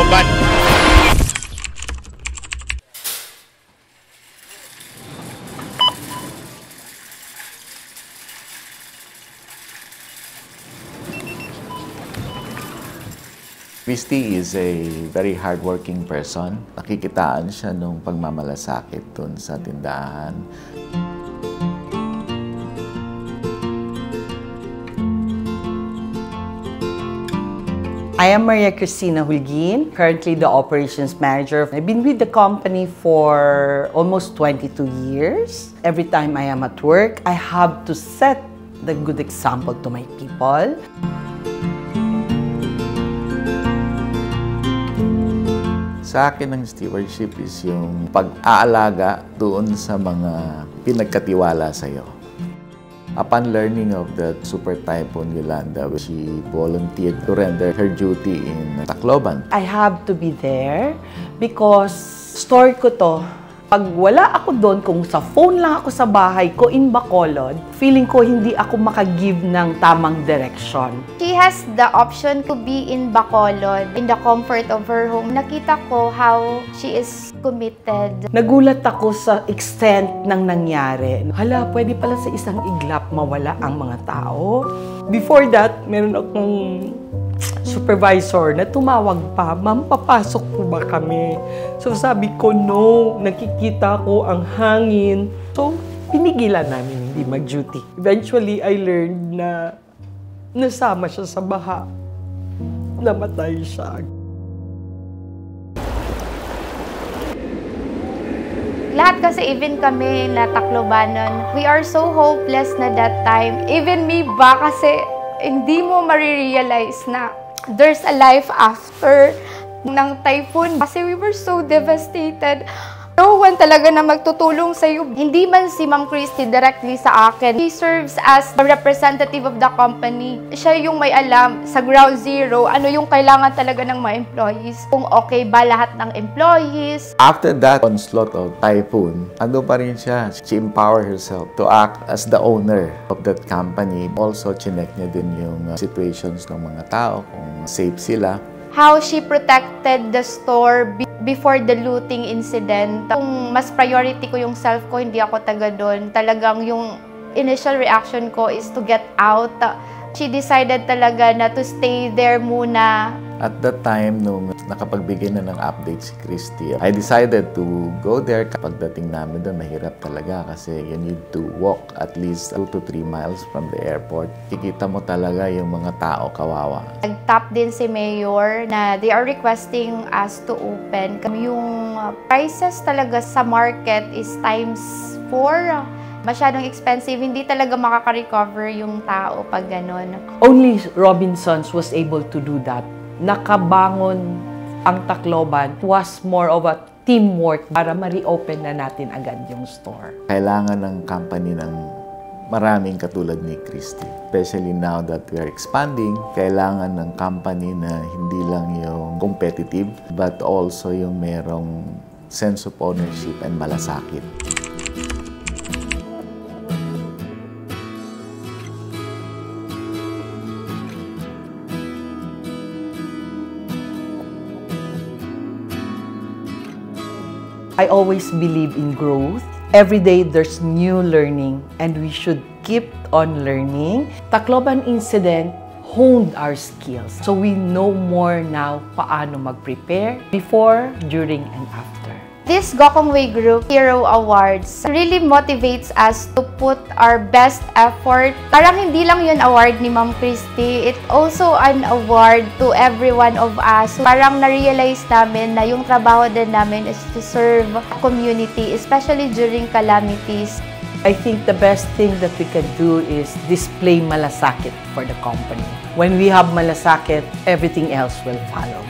Tacloban. Christy is a very hardworking person. Nakikitaan siya nung pagmamalasakit dun sa tindahan. I am Maria Cristina Hulgin, currently the operations manager. I've been with the company for almost 22 years. Every time I am at work, I have to set the good example to my people. Sa akin, ang stewardship is yung pag-aalaga doon sa mga pinagkatiwala sa'yo. Upon learning of the Super Typhoon Yolanda, she volunteered to render her duty in Tacloban. I have to be there because story ko to. Pag wala ako doon, kung sa phone lang ako sa bahay ko in Bacolod, feeling ko hindi ako makagive ng tamang direction. She has the option to be in Bacolod, in the comfort of her home. Nakita ko how she is committed. Nagulat ako sa extent ng nangyari. Hala, pwede pala sa isang iglap mawala ang mga tao. Before that, meron akong supervisor na tumawag pa, "Ma'am, papasok po ba kami?" So sabi ko, no, nakikita ko ang hangin. So, pinigilan namin hindi mag-duty. Eventually, I learned na nasama siya sa baha. Namatay siya. Lahat kasi, even kami na Taclobanon, we are so hopeless na that time. Even me ba, kasi hindi mo marirealize na there's a life after ng typhoon. Kasi we were so devastated. No one talaga na magtutulong sa'yo. Hindi man si Ma'am Christy directly sa akin. He serves as the representative of the company. Siya yung may alam sa ground zero, ano yung kailangan talaga ng mga employees. Kung okay ba lahat ng employees. After that onslaught of typhoon, ando pa rin siya. She empowered herself to act as the owner of that company. Also, chinek niya din yung situations ng mga tao, kung safe sila. How she protected the store before the looting incident. Kung mas priority ko yung self ko, hindi ako taga doon. Talagang yung initial reaction ko is to get out. She decided talaga na to stay there muna. At that time, nung nakapagbigay na ng update si Christy, I decided to go there. Pagdating namin doon, mahirap talaga kasi you need to walk at least 2 to 3 miles from the airport. Kikita mo talaga yung mga tao kawawa. Nag-tap din si Mayor na they are requesting us to open. Yung prices talaga sa market is times 4. Masyadong expensive, hindi talaga makaka-recover yung tao pag ganon. Only Robinsons was able to do that. Nakabangon ang Tacloban. It was more of a teamwork para ma-reopen na natin agad yung store. Kailangan ng company ng maraming katulad ni Christy. Especially now that we are expanding, kailangan ng company na hindi lang yung competitive, but also yung merong sense of ownership and malasakit. I always believe in growth. Every day there's new learning and we should keep on learning. Tacloban incident honed our skills. So we know more now paano mag-prepare before, during, and after. This Gokong Wei Group Hero Awards really motivates us to put our best effort. Parang hindi lang yun award ni Ma'am Christy, it's also an award to every one of us. Parang na-realize namin na yung trabaho din namin is to serve the community, especially during calamities. I think the best thing that we can do is display malasakit for the company. When we have malasakit, everything else will follow.